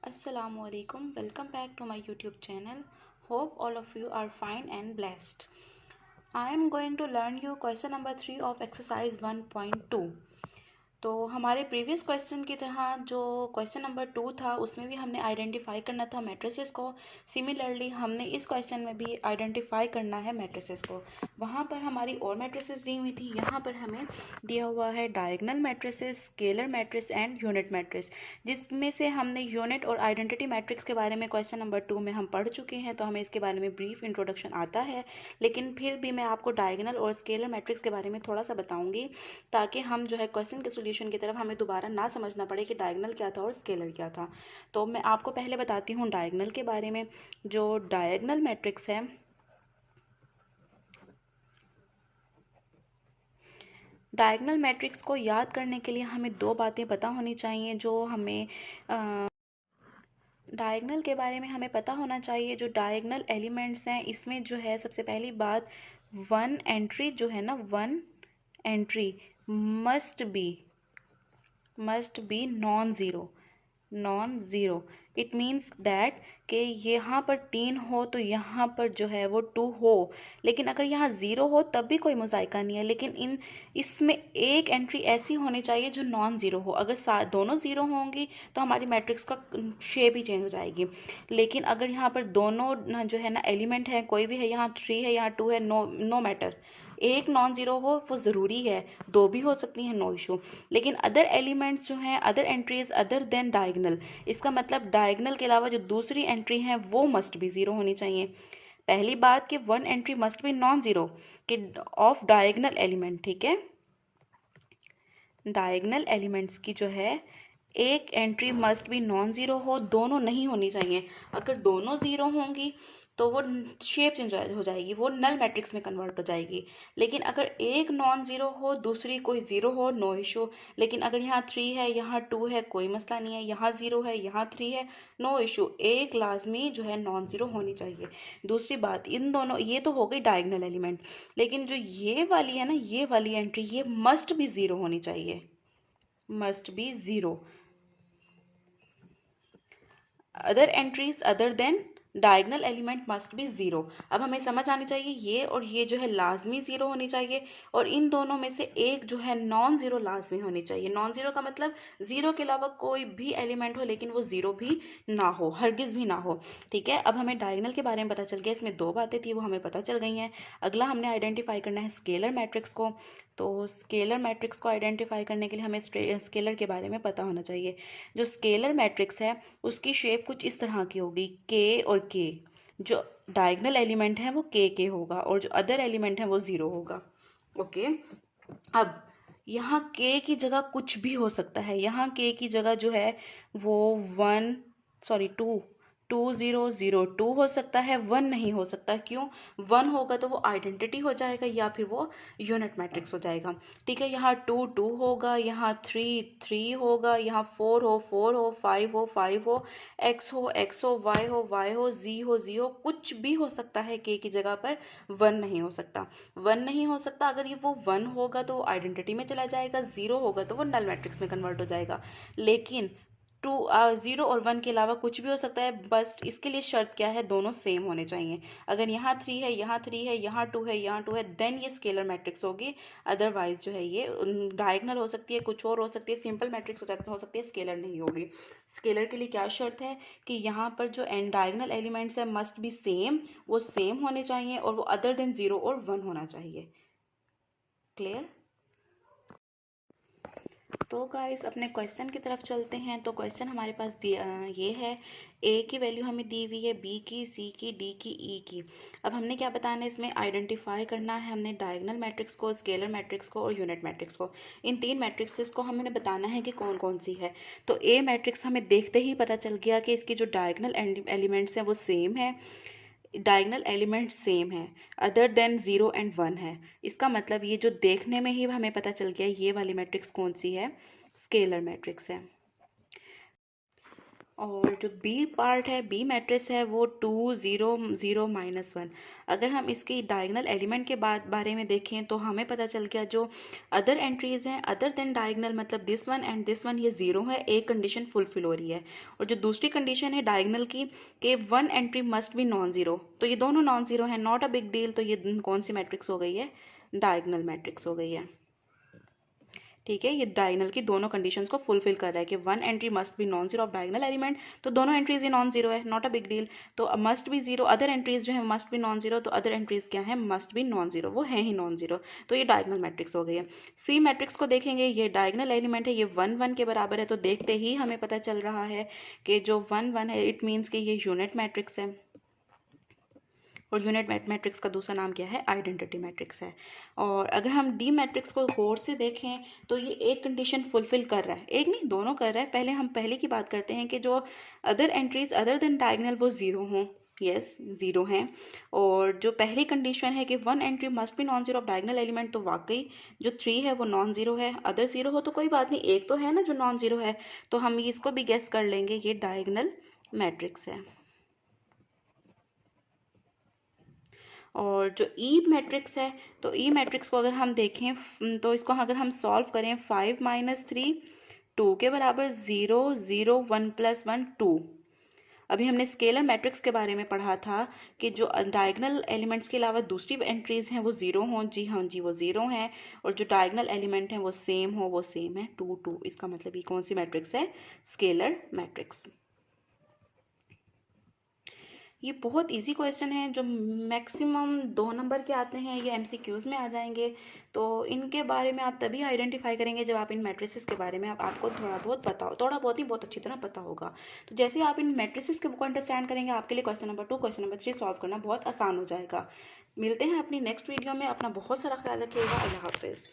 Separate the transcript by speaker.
Speaker 1: Assalamualaikum. Welcome back to my YouTube channel. Hope all of you are fine and blessed. I am going to learn you question number 3 of exercise 1.2. तो हमारे previous question की तरह जो question number 2 था उसमें भी हमने identify करना था मैट्रिसेस को। सिमिलरली हमने इस क्वेश्चन में भी आइडेंटिफाई करना है मैट्रिसेस को। वहाँ पर हमारी और मैट्रिसेस दी हुई थी, यहाँ पर हमें दिया हुआ है diagonal matrices, scalar matrix and unit matrix, जिसमें से हमने यूनिट और आइडेंटिटी मैट्रिक्स के बारे में क्वेश्चन नंबर 2 में हम पढ़ चुके हैं, तो हमें इसके बारे में ब्रीफ इंट्रोडक्शन आता है। लेकिन फिर भी मैं आपको डायगोनल और स्केलर मैट्रिक्स के बारे में थोड़ा सा बताऊंगी, ताकि हम जो है क्वेश्चन के सोल्यूशन की तरफ हमें दोबारा ना समझना पड़े कि डायगोनल क्या था और स्केलर क्या था। तो मैं आपको पहले बताती हूँ डायगोनल के बारे में। जो डायगोनल मैट्रिक्स है, डायगोनल मैट्रिक्स को याद करने के लिए हमें दो बातें पता होनी चाहिए। जो हमें डायगोनल के बारे में हमें पता होना चाहिए, जो डायगोनल एलिमेंट्स हैं इसमें जो है सबसे पहली बात, वन एंट्री जो है ना, one entry must be non zero. It means that कि यहाँ पर 3 हो तो यहाँ पर जो है वो 2 हो, लेकिन अगर यहाँ 0 हो तब भी कोई मुज़ायका नहीं है। लेकिन इसमें एक एंट्री ऐसी होनी चाहिए जो नॉन ज़ीरो हो। अगर दोनों ज़ीरो होंगी तो हमारी मैट्रिक्स का शेप ही चेंज हो जाएगी। लेकिन अगर यहाँ पर दोनों जो है ना एलिमेंट है, कोई भी है, यहाँ 3 है यहाँ 2 है, नो मैटर, एक नॉन ज़ीरो हो वो ज़रूरी है, दो भी हो सकती हैं, नो इशू। लेकिन अदर एलिमेंट्स जो हैं, other entries other than diagonal, इसका मतलब डायगोनल के अलावा जो दूसरी एंट्री है वो मस्ट भी ज़ीरो होनी चाहिए। पहली बात कि one entry must be non zero कि ऑफ डायगोनल एलिमेंट, ठीक है। डायगोनल एलिमेंट्स की जो है एक entry must be non zero हो, दोनों नहीं होनी चाहिए। अगर दोनों ज़ीरो होंगी तो वो शेप चेंज हो जाएगी, वो नल मैट्रिक्स में कन्वर्ट हो जाएगी। लेकिन अगर एक नॉन ज़ीरो हो, दूसरी कोई ज़ीरो हो, नो इशू। लेकिन अगर यहाँ 3 है यहाँ 2 है, कोई मसला नहीं है, यहाँ 0 है यहाँ 3 है, नो इशू। एक लाजमी जो है नॉन ज़ीरो होनी चाहिए। दूसरी बात, इन दोनों, ये तो हो गई डायगोनल एलिमेंट, लेकिन जो ये वाली है ना, ये वाली एंट्री, ये मस्ट भी ज़ीरो होनी चाहिए, must be zero. Other entries other than diagonal element must be zero. अब हमें समझ आनी चाहिए ये और ये जो है लाजमी ज़ीरो होनी चाहिए, और इन दोनों में से एक जो है नॉन ज़ीरो लाजमी होनी चाहिए। नॉन ज़ीरो का मतलब ज़ीरो के अलावा कोई भी एलिमेंट हो लेकिन वो ज़ीरो भी ना हो, हरगिज़ भी ना हो, ठीक है। अब हमें डायगोनल के बारे में पता चल गया, इसमें दो बातें थी वो हमें पता चल गई हैं। अगला हमने आइडेंटिफाई करना है स्केलर मैट्रिक्स को। तो स्केलर मैट्रिक्स को आइडेंटिफाई करने के लिए हमें स्केलर के बारे में पता होना चाहिए। जो स्केलर मैट्रिक्स है उसकी शेप कुछ इस तरह की होगी, के और के। जो डायगोनल एलिमेंट है वो के होगा, और जो अदर एलिमेंट है वो 0 होगा, ओके। अब यहाँ के की जगह कुछ भी हो सकता है। यहाँ के की जगह जो है वो 2 हो सकता है, 1 नहीं हो सकता। क्यों? 1 होगा तो वो आइडेंटिटी हो जाएगा या फिर वो यूनिट मैट्रिक्स हो जाएगा, ठीक है। यहाँ 2 होगा, यहाँ 3 होगा, यहाँ 4 हो, 5 हो, एक्स हो, वाई हो, जी हो, कुछ भी हो सकता है के की जगह पर। 1 नहीं हो सकता, 1 नहीं हो सकता। अगर ये वो 1 होगा तो आइडेंटिटी में चला जाएगा, 0 होगा तो वो नल मैट्रिक्स में कन्वर्ट हो जाएगा। लेकिन 0 और 1 के अलावा कुछ भी हो सकता है, बस इसके लिए शर्त क्या है, दोनों सेम होने चाहिए। अगर यहाँ 3 है यहाँ 3 है, यहाँ 2 है यहाँ 2 है, देन ये स्केलर मैट्रिक्स होगी। अदरवाइज जो है ये डायगोनल हो सकती है, कुछ और हो सकती है, सिंपल मैट्रिक्स हो सकती है, स्केलर नहीं होगी। स्केलर के लिए क्या शर्त है कि यहाँ पर जो डायगोनल एलिमेंट्स है मस्ट बी सेम, वो सेम होने चाहिए, और वो अदर देन 0 और 1 होना चाहिए। क्लियर? तो गाइस अपने क्वेश्चन की तरफ चलते हैं। तो क्वेश्चन हमारे पास ये है, ए की वैल्यू हमें दी हुई है, बी की, सी की, डी की, ई की। अब हमने क्या बताना है, इसमें आइडेंटिफाई करना है हमने डायगोनल मैट्रिक्स को, स्केलर मैट्रिक्स को और यूनिट मैट्रिक्स को। इन 3 मैट्रिक्स को हमने बताना है कि कौन कौन सी है। तो ए मैट्रिक्स हमें देखते ही पता चल गया कि इसकी जो डायगोनल एलिमेंट्स हैं वो सेम है, डायगोनल एलिमेंट सेम है, अदर देन 0 एंड 1 है। इसका मतलब ये जो देखने में ही हमें पता चल गया ये वाली मैट्रिक्स कौन सी है, स्केलर मैट्रिक्स है। और जो बी पार्ट है, बी मैट्रिक्स है, वो 2 0 0 -1। अगर हम इसकी डायगनल एलिमेंट के बारे में देखें तो हमें पता चल गया जो अदर एंट्रीज हैं अदर देन डायगनल, मतलब this one and this one, ये ज़ीरो है, एक कंडीशन फुलफिल हो रही है। और जो दूसरी कंडीशन है डायगनल की कि one entry must be non zero, तो ये दोनों नॉन ज़ीरो है, नॉट अ बिग डील। तो ये कौन सी मैट्रिक्स हो गई है? डायगनल मैट्रिक्स हो गई है। ठीक है, ये डायगनल की दोनों कंडीशंस को फुलफिल कर रहा है कि one entry must be non zero of diagonal element, तो दोनों एंट्रीज ये नॉन जीरो है, नॉट अ बिग डील। तो must be zero, other entries जो है मस्ट बी नॉन जीरो, तो अदर एंट्रीज क्या है? मस्ट बी नॉन जीरो, वो है ही नॉन जीरो। तो ये डायगनल मैट्रिक्स हो गई है। सी मैट्रिक्स को देखेंगे, ये डायगनल एलिमेंट है, ये 1 1 के बराबर है, तो देखते ही हमें पता चल रहा है कि जो 1 1 है इट मीन्स कि ये यूनिट मैट्रिक्स है। और यूनिट मैट्रिक्स का दूसरा नाम क्या है? आइडेंटिटी मैट्रिक्स है। और अगर हम डी मैट्रिक्स को गौर से देखें तो ये एक कंडीशन फुलफिल कर रहा है, एक नहीं दोनों कर रहा है। पहले हम पहले की बात करते हैं कि जो other entries other than diagonal वो ज़ीरो हों। यस, ज़ीरो हैं। और जो पहली कंडीशन है कि one entry must be non zero of diagonal element, तो वाकई जो 3 है वो नॉन जीरो है। अदर ज़ीरो हो तो कोई बात नहीं, एक तो है ना जो नॉन जीरो है, तो हम इसको भी गेस कर लेंगे, ये डायगनल मैट्रिक्स है। और जो ई मैट्रिक्स है, तो ई मैट्रिक्स को अगर हम देखें तो इसको अगर हम सॉल्व करें, 5 - 3 2 के बराबर, 0 0 1 + 1 2। अभी हमने स्केलर मैट्रिक्स के बारे में पढ़ा था कि जो डायगनल एलिमेंट्स के अलावा दूसरी एंट्रीज हैं वो ज़ीरो हों। जी हाँ जी, वो ज़ीरो हैं। और जो डायगनल एलिमेंट हैं वो सेम हो, वो सेम है, 2 2। इसका मतलब ये कौन सी मैट्रिक्स है? Scalar matrix. ये बहुत इजी क्वेश्चन है जो मैक्सिमम 2 नंबर के आते हैं, ये एमसीक्यूज में आ जाएंगे। तो इनके बारे में आप तभी आइडेंटिफाई करेंगे जब आप इन मैट्रिसेस के बारे में आपको थोड़ा बहुत पता हो, थोड़ा बहुत ही बहुत अच्छी तरह पता होगा। तो जैसे आप इन मैट्रिसेस के को अंडरस्टैंड करेंगे, आपके लिए question number 2 question number 3 solve करना बहुत आसान हो जाएगा। मिलते हैं अपनी नेक्स्ट वीडियो में। अपना बहुत सारा ख्याल रखिएगा। अल्लाह हाफिज़।